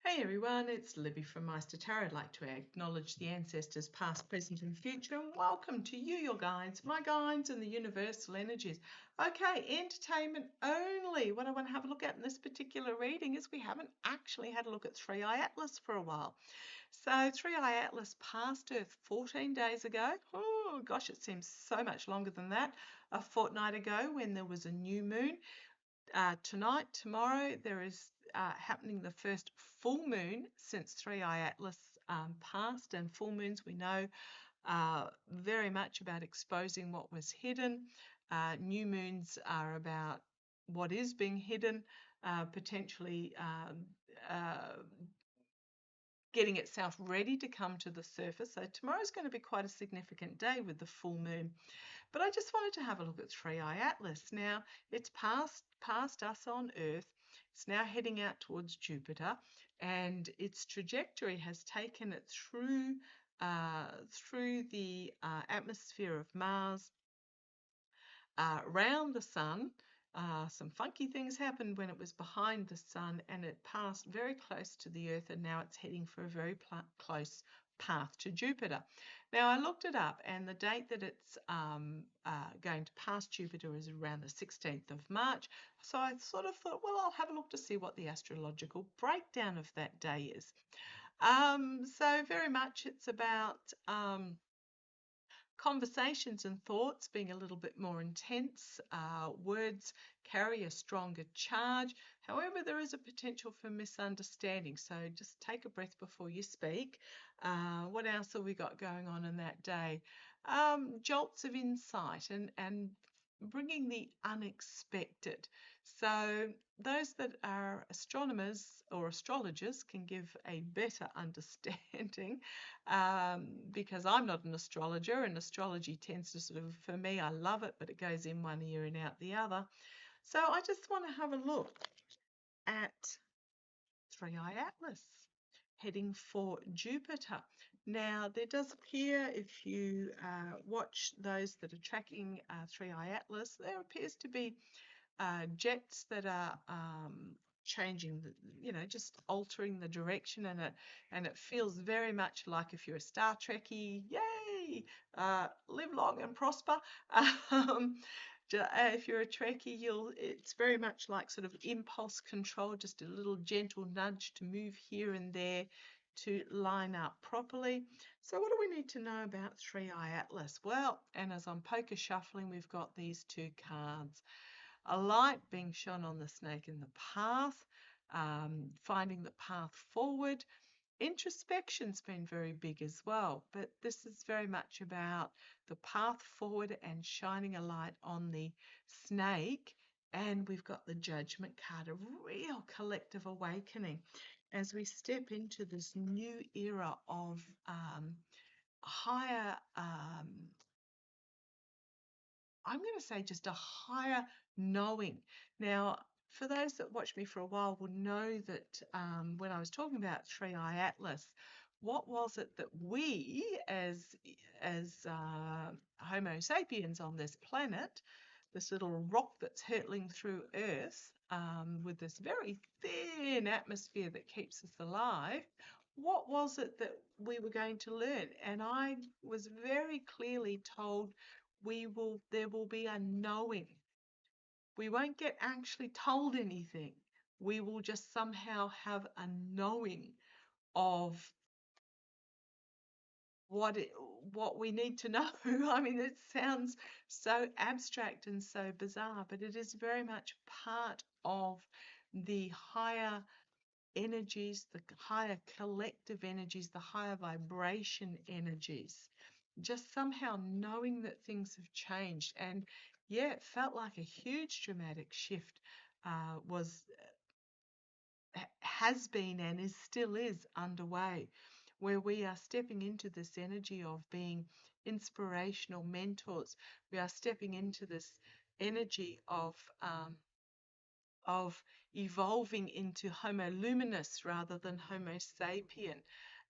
Hey everyone, it's Libby from maighstirtarot. I'd like to acknowledge the ancestors past, present and future and welcome to you, your guides, my guides and the universal energies. Okay, entertainment only. What I want to have a look at in this particular reading is we haven't actually had a look at 3iAtlas for a while. So 3iAtlas passed Earth 14 days ago. Oh gosh, it seems so much longer than that. A fortnight ago when there was a new moon. Tonight, tomorrow, there is happening the first full moon since 3iAtlas passed, and full moons we know very much about exposing what was hidden. New moons are about what is being hidden, potentially getting itself ready to come to the surface. So tomorrow's going to be quite a significant day with the full moon. But I just wanted to have a look at 3iAtlas. Now, it's past us on Earth. It's now heading out towards Jupiter, and its trajectory has taken it through the atmosphere of Mars, around the Sun. Some funky things happened when it was behind the Sun, and it passed very close to the Earth, and now it's heading for a very close path to Jupiter. Now, I looked it up, and the date that it's going to pass Jupiter is around the 16th of March. So I sort of thought, well, I'll have a look to see what the astrological breakdown of that day is. So very much it's about conversations and thoughts being a little bit more intense. Words carry a stronger charge. However, there is a potential for misunderstanding. So just take a breath before you speak. What else have we got going on in that day? Jolts of insight and bringing the unexpected. So those that are astronomers or astrologers can give a better understanding, because I'm not an astrologer, and astrology tends to sort of, for me, I love it, but it goes in one ear and out the other. So I just want to have a look at 3iAtlas heading for Jupiter. Now, there does appear, if you watch those that are tracking 3iAtlas, there appears to be jets that are changing, just altering the direction, and it feels very much like, if you're a Star Trekkie, yay, live long and prosper. If you're a Trekkie, it's very much like sort of impulse control, just a little gentle nudge to move here and there to line up properly. So what do we need to know about 3iAtlas? Well, and as I'm poker shuffling, we've got these two cards. A light being shone on the snake in the path, finding the path forward. Introspection's been very big as well, but this is very much about the path forward and shining a light on the snake. And we've got the Judgment card, a real collective awakening as we step into this new era of higher, I'm going to say just a higher knowing. Now, for those that watch me for a while will know that when I was talking about 3iAtlas, what was it that we as Homo sapiens on this planet, this little rock that's hurtling through Earth with this very thin atmosphere that keeps us alive, what was it that we were going to learn? And I was very clearly told there will be a knowing. We won't get actually told anything. We will just somehow have a knowing of what we need to know. I mean, it sounds so abstract and so bizarre, but it is very much part of the higher energies, the higher collective energies, the higher vibration energies. Just somehow knowing that things have changed. And yeah, it felt like a huge dramatic shift has been and still is underway, where we are stepping into this energy of being inspirational mentors. We are stepping into this energy of evolving into Homo luminous rather than Homo sapien.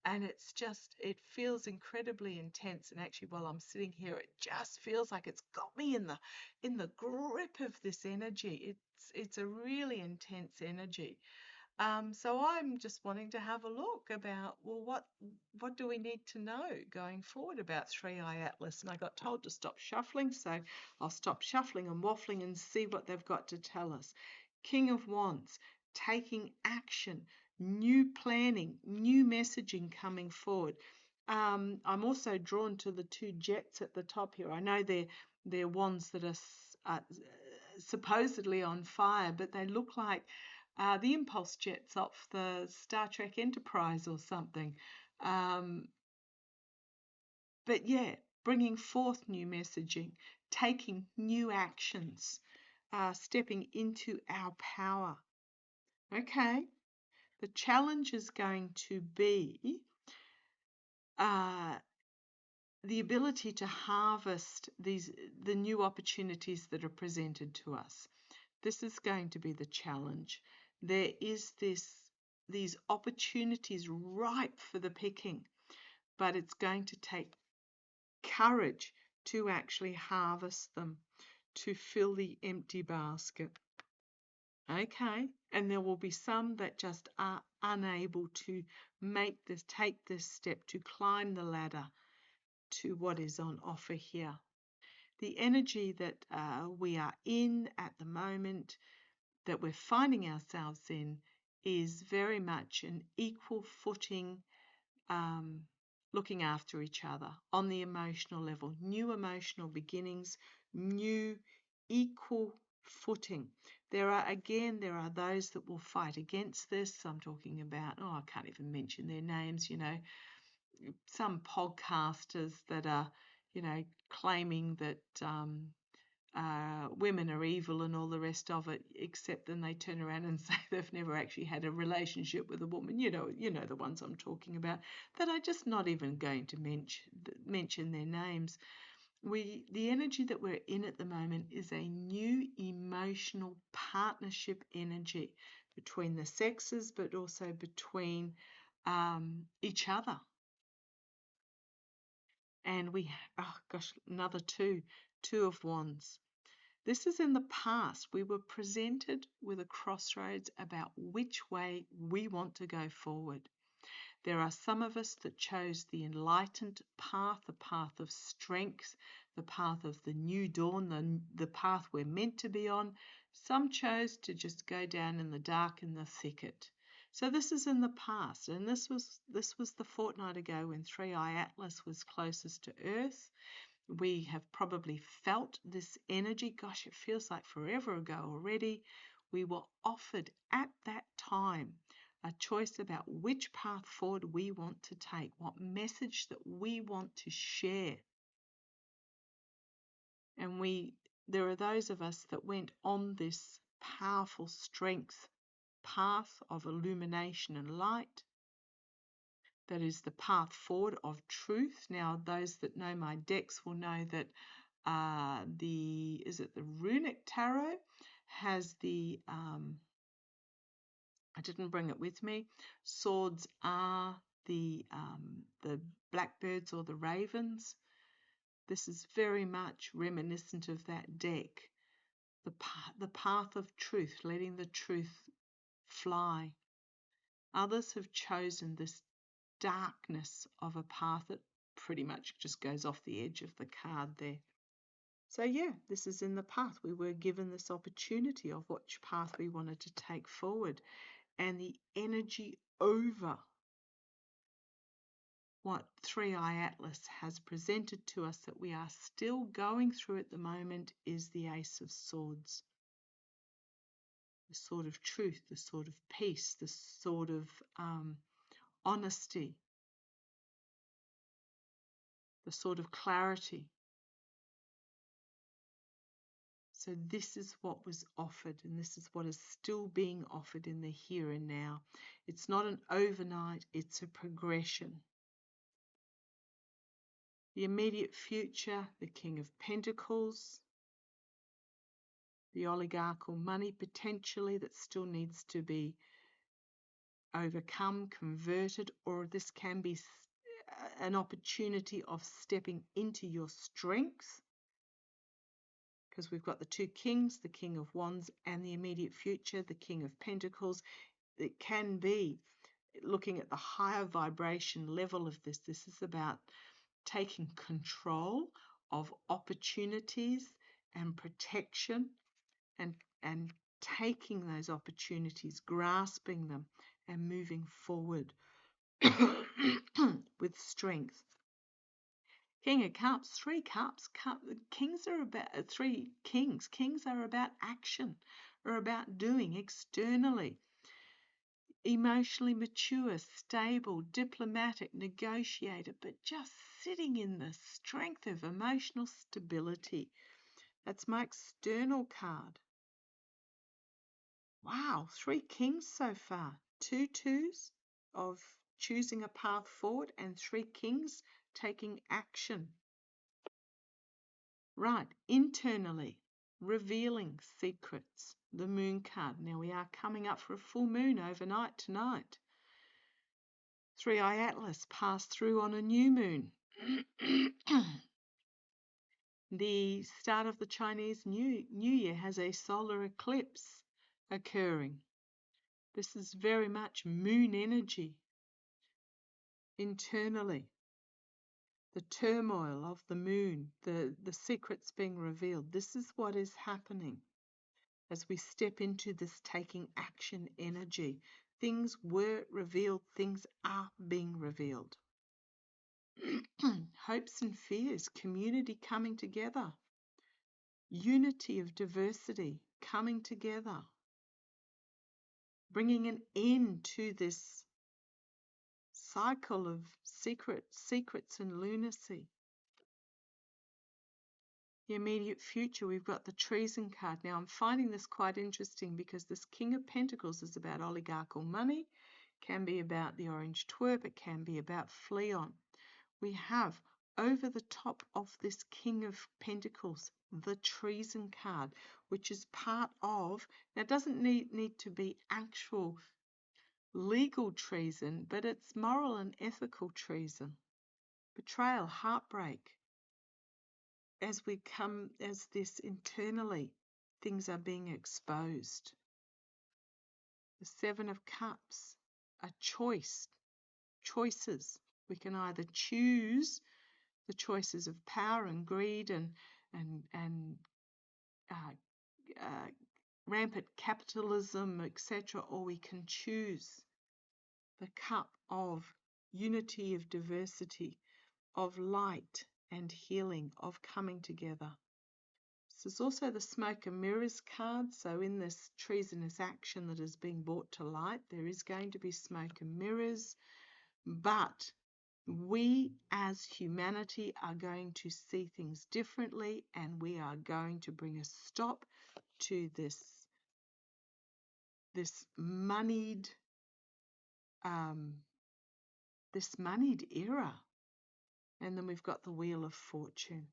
And it feels incredibly intense. And actually, while I'm sitting here, it just feels like it's got me in the grip of this energy. It's a really intense energy. So I'm just wanting to have a look about, well, what do we need to know going forward about 3iAtlas? And I got told to stop shuffling, so I'll stop shuffling and waffling and see what they've got to tell us. King of Wands, taking action, new planning, new messaging coming forward. I'm also drawn to the two jets at the top here. I know they're wands that are supposedly on fire, but they look like the impulse jets off the Star Trek Enterprise or something. But yeah, bringing forth new messaging, taking new actions, stepping into our power. Okay, the challenge is going to be the ability to harvest the new opportunities that are presented to us. This is going to be the challenge. There is these opportunities ripe for the picking, but it's going to take courage to actually harvest them, to fill the empty basket. Okay, and there will be some that just are unable to take this step, to climb the ladder to what is on offer here. The energy that we are in at the moment, that we're finding ourselves in, is very much an equal footing, looking after each other on the emotional level, new emotional beginnings, new equal footing. There are those that will fight against this. I'm talking about, I can't even mention their names, some podcasters that are, claiming that women are evil and all the rest of it, except then they turn around and say they've never actually had a relationship with a woman. You know the ones I'm talking about, that are just not even going to mention their names. The energy that we're in at the moment is a new emotional partnership energy between the sexes, but also between each other. And another two of wands. This is in the past. We were presented with a crossroads about which way we want to go forward. There are some of us that chose the enlightened path, the path of strength, the path of the new dawn, the path we're meant to be on. Some chose to just go down in the dark in the thicket. So this is in the past, and this was the fortnight ago when 3iAtlas was closest to Earth. We have probably felt this energy. Gosh, it feels like forever ago already. We were offered at that time a choice about which path forward we want to take, what message that we want to share. And there are those of us that went on this powerful strength path of illumination and light. That is the path forward of truth. Now, those that know my decks will know that the runic tarot has the I didn't bring it with me. Swords are the blackbirds or the ravens. This is very much reminiscent of that deck. The path of truth, letting the truth fly. Others have chosen this darkness of a path that pretty much just goes off the edge of the card there. So yeah, this is in the path. We were given this opportunity of which path we wanted to take forward, and the energy over what 3iAtlas has presented to us that we are still going through at the moment is the Ace of Swords. The sword of truth, the sword of peace, the sword of honesty, the sword of clarity. So this is what was offered, and this is what is still being offered in the here and now. It's not an overnight, it's a progression. The immediate future, the King of Pentacles, the oligarchical money potentially that still needs to be overcome, converted, or this can be an opportunity of stepping into your strength, because we've got the two kings, the King of Wands, and the immediate future, the King of Pentacles. it can be looking at the higher vibration level of this. This is about taking control of opportunities and protection, and taking those opportunities, grasping them, and moving forward with strength. King of Cups, 3 cups. Kings are about 3 kings. Kings are about action, are about doing externally. Emotionally mature, stable, diplomatic, negotiator, but just sitting in the strength of emotional stability. That's my external card. Wow, 3 kings so far. 2 twos of choosing a path forward, and 3 kings taking action. Right, internally, revealing secrets. The moon card. Now we are coming up for a full moon overnight tonight. 3iAtlas passed through on a new moon. The start of the Chinese New Year has a solar eclipse occurring. This is very much moon energy. Internally, the turmoil of the moon, the secrets being revealed. This is what is happening as we step into this taking action energy. Things were revealed, things are being revealed. Hopes and fears, community coming together, unity of diversity coming together, bringing an end to this cycle of secrets and lunacy. The immediate future, we've got the Treason card. Now, I'm finding this quite interesting because this King of Pentacles is about oligarchical money, can be about the orange twerp, it can be about Fleon. We have over the top of this King of Pentacles, the Treason card, which is part of, now it doesn't need to be actual legal treason, but it's moral and ethical treason. Betrayal, heartbreak. As this internally, things are being exposed. The 7 of Cups, a choices. We can either choose the choices of power and greed and rampant capitalism, etc., or we can choose the cup of unity, of diversity, of light and healing, of coming together. This is also the Smoke and Mirrors card. So in this treasonous action that is being brought to light, there is going to be smoke and mirrors, but we as humanity are going to see things differently, and we are going to bring a stop to this moneyed era. And then we've got the Wheel of Fortune.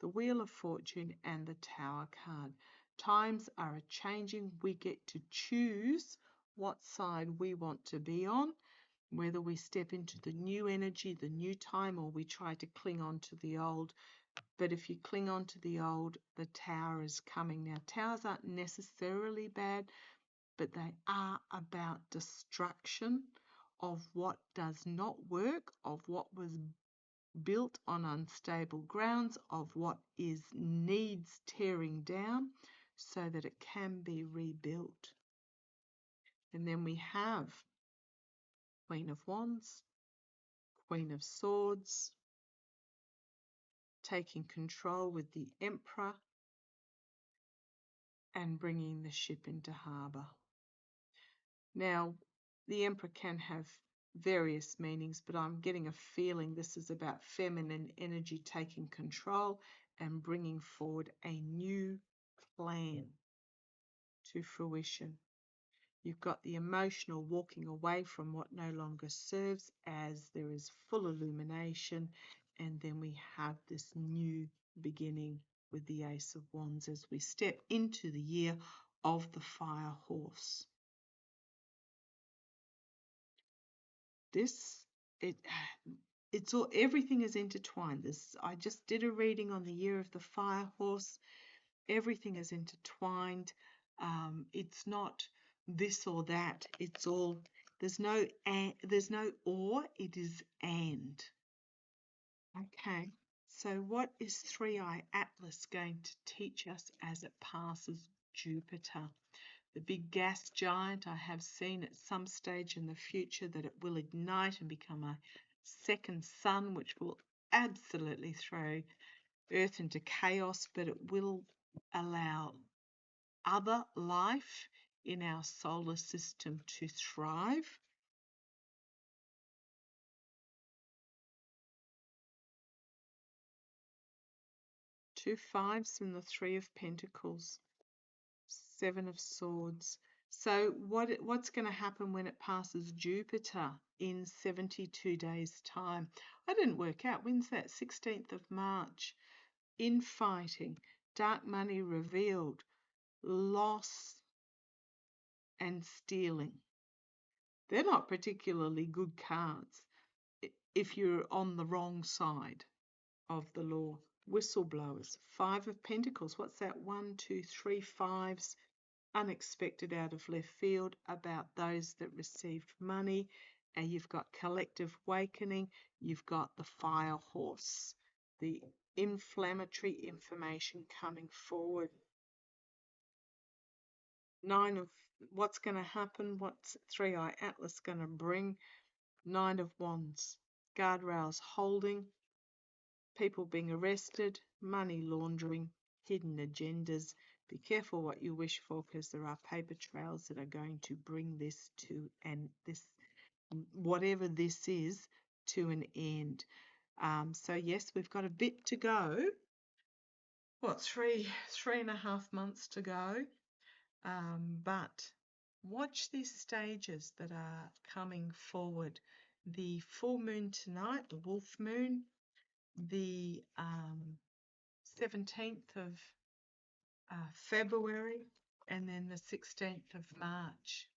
The Wheel of Fortune and the Tower card. Times are changing. We get to choose what side we want to be on, whether we step into the new energy, the new time, or we try to cling on to the old. But if you cling on to the old, the Tower is coming. Now, towers aren't necessarily bad, but they are about destruction of what does not work, of what was built on unstable grounds, of what needs tearing down so that it can be rebuilt. And then we have Queen of Wands, Queen of Swords, taking control with the Emperor and bringing the ship into harbour. Now, the Emperor can have various meanings, but I'm getting a feeling this is about feminine energy taking control and bringing forward a new plan to fruition. You've got the emotional walking away from what no longer serves as there is full illumination, and then we have this new beginning with the Ace of Wands as we step into the year of the Fire Horse. Everything is intertwined. I just did a reading on the year of the Fire Horse. Everything is intertwined. It's not this or that. It's all, there's no or, it is and. Okay, so what is 3iAtlas going to teach us as it passes Jupiter? The big gas giant, I have seen at some stage in the future that it will ignite and become a second sun, which will absolutely throw Earth into chaos, but it will allow other life in our solar system to thrive. Two fives and the Three of Pentacles, Seven of Swords. So what's going to happen when it passes Jupiter in 72 days' time? I didn't work out. When's that? 16th of March. Infighting, dark money revealed, loss and stealing. They're not particularly good cards if you're on the wrong side of the law. Whistleblowers, Five of Pentacles. What's that? 1, 2, 3 fives. Unexpected out of left field about those that received money. And you've got collective awakening. You've got the fire horse, the inflammatory information coming forward. Nine of, what's going to happen? What's 3iAtlas going to bring? Nine of Wands, guardrails holding, people being arrested, money laundering, hidden agendas. Be careful what you wish for, because there are paper trails that are going to bring this to whatever this is, to an end. So yes, we've got a bit to go. What, three and a half months to go? But watch these stages that are coming forward. The full moon tonight, the wolf moon, the 17th of February, and then the 16th of March.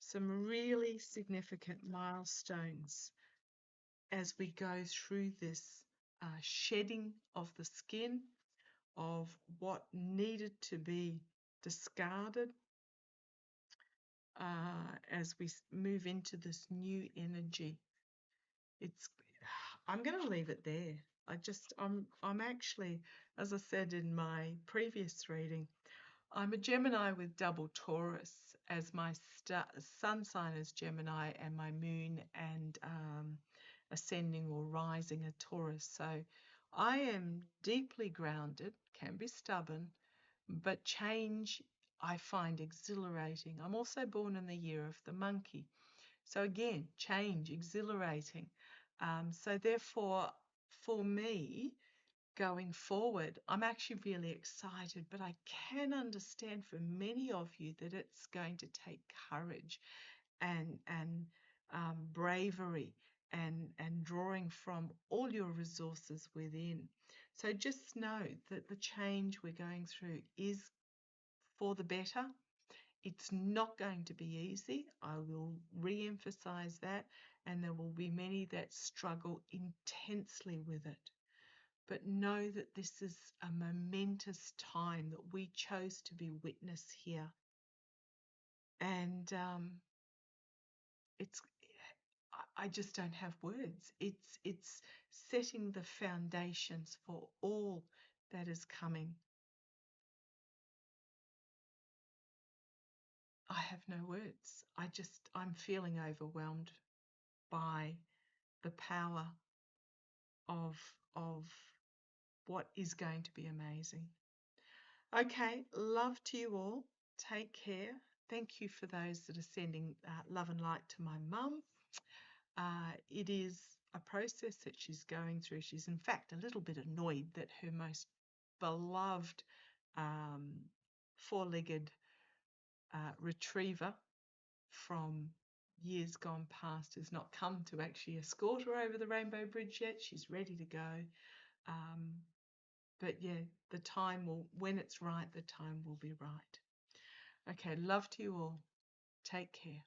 Some really significant milestones as we go through this shedding of the skin of what needed to be discarded as we move into this new energy. I'm going to leave it there. I'm actually, as I said in my previous reading, I'm a Gemini with double Taurus, as my sun sign is Gemini and my moon and ascending or rising a Taurus. So I am deeply grounded, can be stubborn, but change I find exhilarating. I'm also born in the year of the monkey. So again, change, exhilarating. So therefore, for me, going forward, I'm actually really excited, but I can understand for many of you that it's going to take courage and bravery and drawing from all your resources within. So just know that the change we're going through is for the better. It's not going to be easy. I will re-emphasize that, and there will be many that struggle intensely with it. But know that this is a momentous time that we chose to be witness here. And I just don't have words. It's setting the foundations for all that is coming. I have no words. I'm feeling overwhelmed by the power of what is going to be amazing. Okay, love to you all. Take care. Thank you for those that are sending love and light to my mum. It is a process that she's going through. She's in fact a little bit annoyed that her most beloved four-legged retriever from years gone past has not come to actually escort her over the Rainbow Bridge yet. She's ready to go. But yeah, the time will, when it's right, the time will be right. Okay, love to you all. Take care.